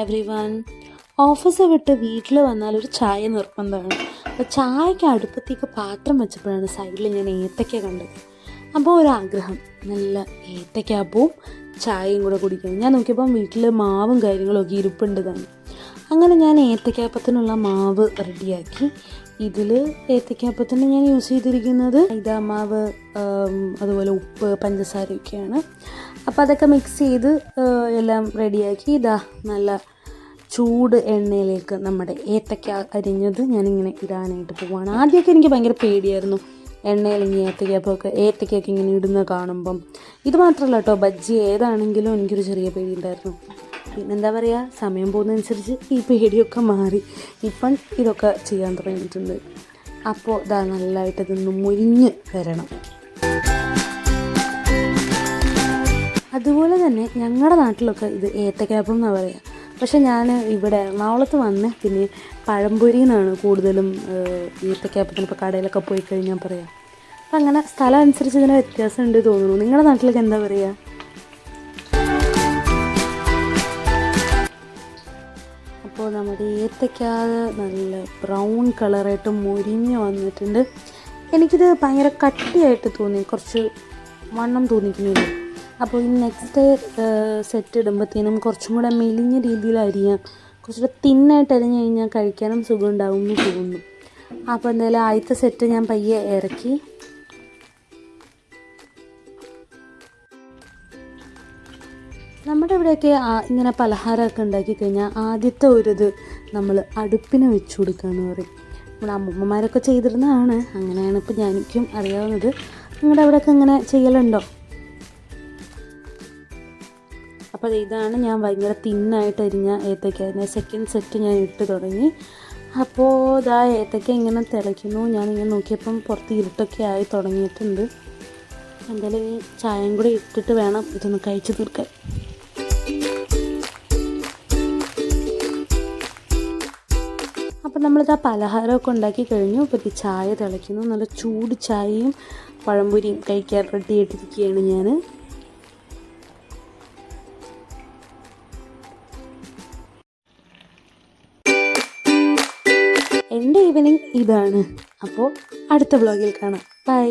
Everyone. Office വിട്ട് വീട്ടിൽ വന്നാൽ ഒരു ചായ നിർബന്ധമാണ്. അപ്പോൾ ചായക്ക് അടുപ്പത്തേക്ക് പാത്രം വെച്ചപ്പോഴാണ് സൈഡിൽ ഞാൻ ഏത്തയ്ക്ക കണ്ടത്. അപ്പോൾ ഒരാഗ്രഹം, നല്ല ഏത്തയ്ക്കാപ്പവും ചായയും കൂടെ കുടിക്കണം. ഞാൻ നോക്കിയപ്പം വീട്ടിൽ മാവും കാര്യങ്ങളൊക്കെ ഇരിപ്പുണ്ട് തന്നെ. അങ്ങനെ ഞാൻ ഏത്തയ്ക്കാപ്പത്തിനുള്ള മാവ് റെഡിയാക്കി. ഇതിൽ ഏത്തയ്ക്കാപ്പത്തിന് ഞാൻ യൂസ് ചെയ്തിരിക്കുന്നത് മൈദാമാവ്, അതുപോലെ ഉപ്പ്, പഞ്ചസാരയൊക്കെയാണ്. അപ്പോൾ അതൊക്കെ മിക്സ് ചെയ്ത് എല്ലാം റെഡിയാക്കി ഇതാ നല്ല ചൂട് എണ്ണയിലേക്ക് നമ്മുടെ ഏത്തയ്ക്ക അരിഞ്ഞത് ഞാനിങ്ങനെ ഇടാനായിട്ട് പോവുകയാണ്. ആദ്യമൊക്കെ എനിക്ക് ഭയങ്കര പേടിയായിരുന്നു എണ്ണയിൽ ഇങ്ങനെ ഏത്തയ്ക്കൊക്കെ ഇങ്ങനെ ഇടുന്ന കാണുമ്പം. ഇത് മാത്രമല്ല കേട്ടോ, ബജ്ജി ഏതാണെങ്കിലും എനിക്കൊരു ചെറിയ പേടി ഉണ്ടായിരുന്നു. പിന്നെന്താ പറയുക, സമയം പോകുന്നതനുസരിച്ച് ഈ പേടിയൊക്കെ മാറി. ഇപ്പം ഇതൊക്കെ ചെയ്യാൻ തുടങ്ങിയിട്ടുണ്ട്. അപ്പോൾ ഇതാ നല്ലതായിട്ട് ഇതൊന്ന് മുരിഞ്ഞ് വരണം. അതുപോലെ തന്നെ ഞങ്ങളുടെ നാട്ടിലൊക്കെ ഇത് ഏത്തയ്ക്കാപ്പം എന്നാണ് പറയുക. പക്ഷെ ഞാൻ ഇവിടെ എറണാകുളത്ത് വന്ന് പിന്നെ പഴംപൊരി എന്നാണ് കൂടുതലും ഏത്തയ്ക്കാപ്പത്തിന് ഇപ്പോൾ കടയിലൊക്കെ പോയി കഴിഞ്ഞാൽ പറയാം. അപ്പം അങ്ങനെ സ്ഥലം അനുസരിച്ച് ഇതിന് വ്യത്യാസം ഉണ്ട് തോന്നുന്നു. നിങ്ങളുടെ നാട്ടിലൊക്കെ എന്താ പറയുക? അപ്പോൾ നമ്മുടെ ഏത്തയ്ക്ക നല്ല ബ്രൗൺ കളറായിട്ട് മുരിഞ്ഞ് വന്നിട്ടുണ്ട്. എനിക്കിത് ഭയങ്കര കട്ടിയായിട്ട് തോന്നി, കുറച്ച് വണ്ണം തോന്നിക്കുന്നില്ല. അപ്പോൾ ഈ നെക്സ്റ്റ് സെറ്റ് ഇടുമ്പോഴത്തേനും കുറച്ചും കൂടെ മെലിഞ്ഞ രീതിയിൽ അരിയാം, കുറച്ചുകൂടെ തിന്നായിട്ട് അരിഞ്ഞ് കഴിഞ്ഞാൽ കഴിക്കാനും സുഖം ഉണ്ടാവും എന്ന് തോന്നുന്നു. അപ്പോൾ എന്തായാലും ആദ്യത്തെ സെറ്റ് ഞാൻ പയ്യെ ഇറക്കി. നമ്മുടെ ഇവിടെയൊക്കെ ഇങ്ങനെ പലഹാരമൊക്കെ ഉണ്ടാക്കി കഴിഞ്ഞാൽ ആദ്യത്തെ ഒരിത് നമ്മൾ അടുപ്പിന് വെച്ച് കൊടുക്കുകയെന്ന് പറയും. നമ്മുടെ അമ്മൂമ്മമാരൊക്കെ ചെയ്തിരുന്നതാണ്, അങ്ങനെയാണ് ഇപ്പോൾ എനിക്കും അറിയാവുന്നത്. നിങ്ങളുടെ അവിടെയൊക്കെ ഇങ്ങനെ ചെയ്യലുണ്ടോ? അപ്പോൾ ഇതാണ് ഞാൻ ഭയങ്കര തിന്നായിട്ട് അരിഞ്ഞ ഏത്തയ്ക്ക. സെക്കൻഡ് സെറ്റ് ഞാൻ ഇട്ട് തുടങ്ങി. അപ്പോൾ ഇതാ ഏത്തയ്ക്ക ഇങ്ങനെ തിളയ്ക്കുന്നു. ഞാനിങ്ങനെ നോക്കിയപ്പം പുറത്ത് ഇരുട്ടൊക്കെ ആയി തുടങ്ങിയിട്ടുണ്ട്. എന്തായാലും ഈ ചായയും കൂടി ഇട്ടിട്ട് വേണം ഇതൊന്ന് കഴിച്ച് തീർക്കാൻ. അപ്പം നമ്മളിതാ പലഹാരമൊക്കെ ഉണ്ടാക്കി കഴിഞ്ഞു. ഇപ്പോൾ ഈ ചായ തിളയ്ക്കുന്നു. നല്ല ചൂട് ചായയും പഴംപൊരിയും കഴിക്കാൻ റെഡി ആയിട്ടിരിക്കുകയാണ് ഞാൻ. എൻ്റെ ഈവനിങ് ഇതാണ്. അപ്പോൾ അടുത്ത വ്ളോഗിൽ കാണാം. ബൈ.